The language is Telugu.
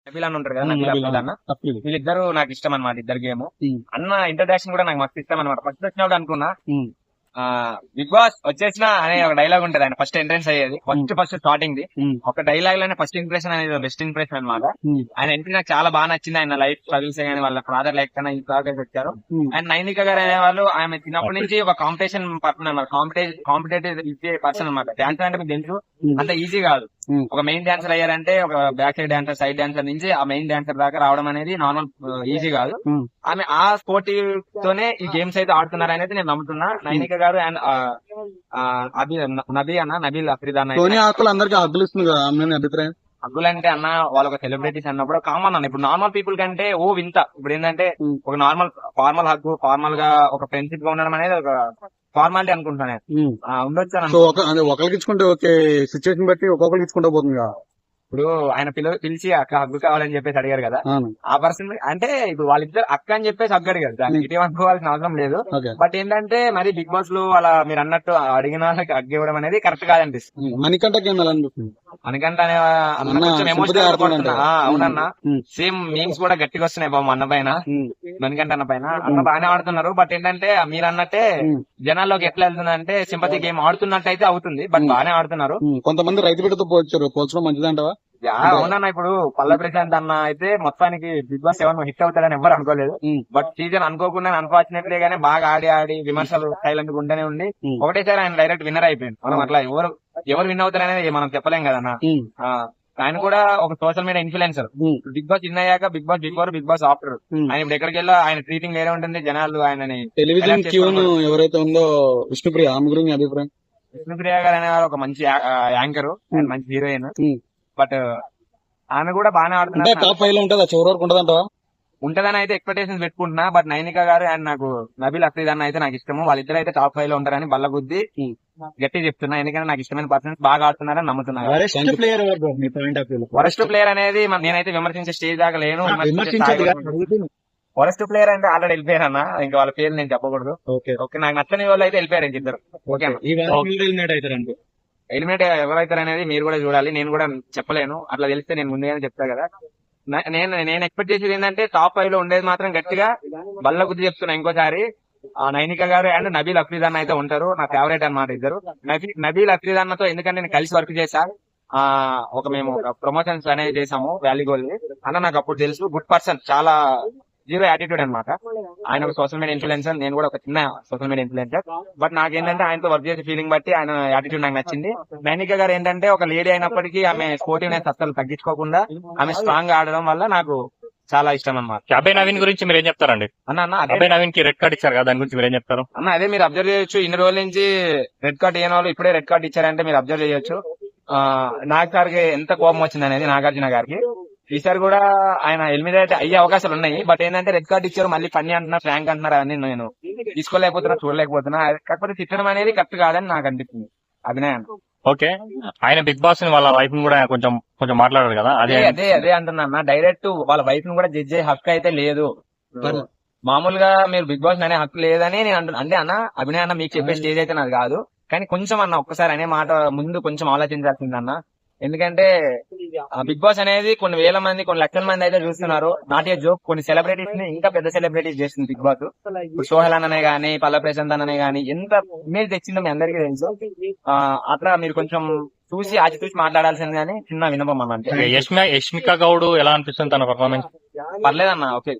నబీల్ అన్న ఉంటారు కదా, నబీల్ అఫ్రీద్ అన్న, వీళ్ళిద్దరు నాకు ఇష్టం అనమాట. ఇద్దరు గేమ్ అన్న ఇంట్రడక్షన్ కూడా నాకు మస్తు ఇష్టం అనమాట. ఫస్ట్ వచ్చినప్పుడు అనుకున్నా బిగ్ బాస్ వచ్చేసిన అనే ఒక డైలాగ్ ఉంటది, ఆయన ఫస్ట్ ఎంట్రెన్స్ అయ్యేది ఫస్ట్ స్టార్టింగ్ ది ఒక డైలాగ్ లోనే ఫస్ట్ ఇంప్రెషన్ అనేది బెస్ట్ ఇంప్రెషన్ అనమాట. ఆయన ఎంట్రీ నాకు చాలా బాగా నచ్చింది. ఆయన లైఫ్ స్ట్రగుల్స్ కానీ వాళ్ళ ఫాదర్ లైఫ్ కన్నా ఇంత వచ్చారు. అండ్ నైనిక గారు అనే వాళ్ళు ఆమె చిన్నప్పటి నుంచి ఒక కాంపిటీషన్ పర్సన్ అనమాట, కాంపిటేటివ్ ఇచ్చే పర్సన్ అనమాట. డాన్స్ అంటే మీకు తెలుసు అంత ఈజీ కాదు. ఒక మెయిన్ డాన్సర్ అయ్యారంటే ఒక back side dancer, side dancer నుంచి ఆ మెయిన్ డాన్సర్ దాకా రావడం అనేది నార్మల్ ఈజీ కాదు. ఆమె ఆ స్పోర్టివ్ తోనే ఈ గేమ్స్ అయితే ఆడుతున్నారు అనేది నేను నమ్ముతున్నా. నైనిక గారు అండ్ నబీల్ అఫ్రీద్ అన్న అందరికి అగ్గులిస్తుంది కదా అభిప్రాయం. అగ్గులంటే అన్న వాళ్ళు ఒక సెలబ్రిటీస్ అన్నప్పుడు కామన్ అన్న. ఇప్పుడు నార్మల్ పీపుల్ కంటే ఓ వింత. ఇప్పుడు ఏంటంటే ఒక ఫార్మల్ హగ్గు, ఫార్మల్ గా ఒక ఫ్రెండ్షిప్ గా ఉండడం అనేది ఒక ఫార్మాలిటీ అనుకుంటాను. ఉండొచ్చు ఒకరికి ఇచ్చుకుంటే ఓకే, సిచ్యువేషన్ బట్టి ఒక్కొక్కరికి ఇచ్చుకుంటా పోతుంది కదా. ఇప్పుడు ఆయన పిలిచి అక్క హగ్గు కావాలని చెప్పేసి అడిగారు కదా, ఆ పర్సన్ అంటే ఇప్పుడు వాళ్ళిద్దరు అక్క అని చెప్పేసి అగ్గాడు కదా, దానికి ఇటీవల అనుకోవాల్సిన అవసరం లేదు. బట్ ఏంటంటే మరి బిగ్ బాస్ లో అలా మీరు అన్నట్టు అడిగిన వాళ్ళకి అగ్గు ఇవ్వడం అనేది కరెక్ట్ కాదనిపిస్తుంది. మణికంఠ అనే కొంచెం ఎమోషనల్. అవునన్నా, సేమ్ మీమ్స్ కూడా గట్టిగా వస్తున్నాయి బాబు అన్న పైన, మణికంఠ అన్న పైన. అన్న బాగానే ఆడుతున్నారు. బట్ ఏంటంటే మీరు అన్నట్టే జనాల్లోకి ఎట్లా వెళ్తుందంటే సింపతి గేమ్ ఆడుతున్నట్టు అయితే అవుతుంది, బట్ బాగానే ఆడుతున్నారు. కొంతమంది రైతు బిడ్డతో పోల్చడం మంచిదంటవా? అవునన్నా, ఇప్పుడు పల్లె ప్రశాంత్ అన్న అయితే మొత్తానికి బిగ్ బాస్ 7 హిట్ అవుతాడని ఎవరు అనుకోలేదు. బట్ సీజన్ అనుకోకుండా అన్ఫార్చునేట్లీ గానే బాగా ఆడి విమర్శలు సైలెంట్ గా ఉంటేనే ఉండి ఒకటేసారి ఆయన డైరెక్ట్ విన్నర్ అయిపోయింది. మనం అట్లా ఎవరు విన్ అవుతారనేది మనం చెప్పలేం కదన్నా. ఆయన కూడా ఒక social media influencer. Bigg Boss win అయ్యాక Bigg Boss before, Bigg Boss after, ఆయన ఇప్పుడు ఎక్కడికి వెళ్ళా ఆయన ట్రీటింగ్ వేరే ఉంటుంది. జనాలు ఆయనని టెలివిజన్ ఎవరైతే ఉందో విష్ణుప్రియ, ఆమె గురించి అభిప్రాయం. విష్ణుప్రియ గారు అనే ఒక మంచి యాంకర్ అండ్ మంచి హీరోయిన్. బట్ ఆమె కూడా బాగానే ఆడుతున్నారు. టాప్ 5 లో ఉంటుందా, చివరి వరకు ఉంటదంటావా? ఉంటదని అయితే ఎక్స్పెక్టేషన్స్ పెట్టుకుంటున్నా. బట్ నైనిక గారు అండ్ నాకు నబీల్ అఫ్రీద్ అన్న అయితే నాకు ఇష్టము. వాళ్ళిద్దరు అయితే టాప్ 5 లో ఉంటారని బల్ల గుద్ది గట్టి చెప్తున్నా. ఎందుకంటే నాకు ఇష్టమైన పర్సన్స్ బాగా ఆడుతున్నారని నమ్ముతున్నారు. వరస్ట్ ప్లేయర్ అనేది నేనైతే విమర్శించే స్టేజ్ దాకా లేను. వరస్ట్ ప్లేయర్ అంటే ఆల్రెడీ వెళ్ళిపోయారు అన్న, ఇంకా వాళ్ళ పేరు నేను చెప్పకూడదు. ఓకే, నాకు నచ్చని వాళ్ళు అయితే వెళ్ళిపోయారు ఇద్దరు. ఓకే, ఎలిమినేట్ ఎవరైతారు అనేది మీరు కూడా చూడాలి. నేను కూడా చెప్పలేను, అట్లా తెలిస్తే నేను ముందుగానే చెప్తా కదా. నేను ఎక్స్పెక్ట్ చేసేది ఏంటంటే టాప్ 5 లో ఉండేది మాత్రం గట్టిగా బల్ల గుద్ది చెప్తున్నా. ఇంకోసారి నైనిక గారు అండ్ నబీల్ అఫ్రీద్ అన్న అయితే ఉంటారు. నా ఫేవరెట్ అన్నమాట ఇద్దరు. నబీల్ అఫ్రీద్ అన్నతో ఎందుకంటే నేను కలిసి వర్క్ చేశా. మేము ప్రమోషన్స్ అనేది చేసాము వ్యాలీగోల్ అన్న. నాకు అప్పుడు తెలుసు, గుడ్ పర్సన్, చాలా జీరో యాటిట్యూడ్ అనమాట. ఆయన ఒక సోషల్ మీడియా ఇన్ఫ్లుయెన్సర్, నేను కూడా ఒక చిన్న సోషల్ మీడియా ఇన్ఫ్లుయెన్సర్. బట్ నాకేంటంటే ఆయనతో వర్క్ చేసే ఫీలింగ్ బట్టి ఆయన యాటిట్యూడ్ నాకు నచ్చింది. నైనిక గారు ఏంటంటే ఒక లేడీ అయినప్పటికీ ఆమె స్పోర్టివ్నెస్ అస్సలు తగ్గించుకోకుండా ఆమె స్ట్రాంగ్ గా ఆడడం వల్ల నాకు చాలా ఇష్టం అన్నమాట. అభయ్ నవీన్ గురించి మీరు ఏం చెప్తారండి? అన్న అభయ్ నవీన్ కి రెడ్ కార్డ్ ఇచ్చారు కదా, దాని గురించి మీరు ఏం చెప్తారు? అన్న అదే మీరు అబ్జర్వ్ చేయొచ్చు, ఇన్ని రోజుల నుంచి రెడ్ కార్డ్ ఇయ్యని వాళ్ళు ఇప్పుడే రెడ్ కార్డ్ ఇచ్చారంటే మీరు అబ్జర్వ్ చేయొచ్చు. నాగార్జున ఎంత కోపం వచ్చింది అనేది నాగార్జున గారికి. ఈసారి కూడా ఆయన ఎలిమినేట్ అయ్యే అవకాశాలు ఉన్నాయి. బట్ ఏంటంటే రెడ్ కార్డ్ ఇచ్చారు, మళ్ళీ ఫన్నీ అంటున్నారు, ఫ్రాంక్ అంటున్నారు, అవన్నీ నేను తీసుకోలేకపోతున్నా, చూడలేకపోతున్నా. కాకపోతే తిట్టడం అనేది కరెక్ట్ కాదని నాకు అనిపిస్తుంది. అభినయం ఓకే, ఆయన బిగ్ బాస్ వాళ్ళ వైఫ్ ని కూడా కొంచెం మాట్లాడారు కదా, అదే అంటున్నా. డైరెక్ట్ వాళ్ళ వైఫ్ ని కూడా జడ్జ్ అయ్యే హక్కు అయితే లేదు. మామూలుగా మీరు బిగ్ బాస్ అనే హక్కు లేదని నేను అంటున్నా. అంటే అన్న అభినయ అన్న మీకు చెప్పే స్టేజ్ అయితే నాది కాదు, కానీ కొంచెం అన్న ఒక్కసారి అనే మాట ముందు కొంచెం ఆలోచించాల్సిందన్న. ఎందుకంటే బిగ్ బాస్ అనేది కొన్ని వేల మంది, కొన్ని లక్షల మంది అయితే చూస్తున్నారు. నాట్ ఏ జోక్, కొన్ని సెలబ్రిటీస్ ని ఇంకా పెద్ద సెలబ్రిటీస్ చేస్తుంది బిగ్ బాస్. ఇప్పుడు సోహెల్ అన్ననే గానీ, పల్ల ప్రశాంత్ అన్ననే గానీ ఎంత ఇమేజ్ తెచ్చిందో మీ అందరికీ తెలుసు. అట్లా మీరు కొంచెం చూసి ఆచితూసి మాట్లాడాల్సింది కానీ చిన్న వినపం అన్న. యష్మిక గౌడ్ ఎలా అనిపిస్తుంది తన పర్ఫార్మెన్స్? పర్లేదన్న, ఓకే.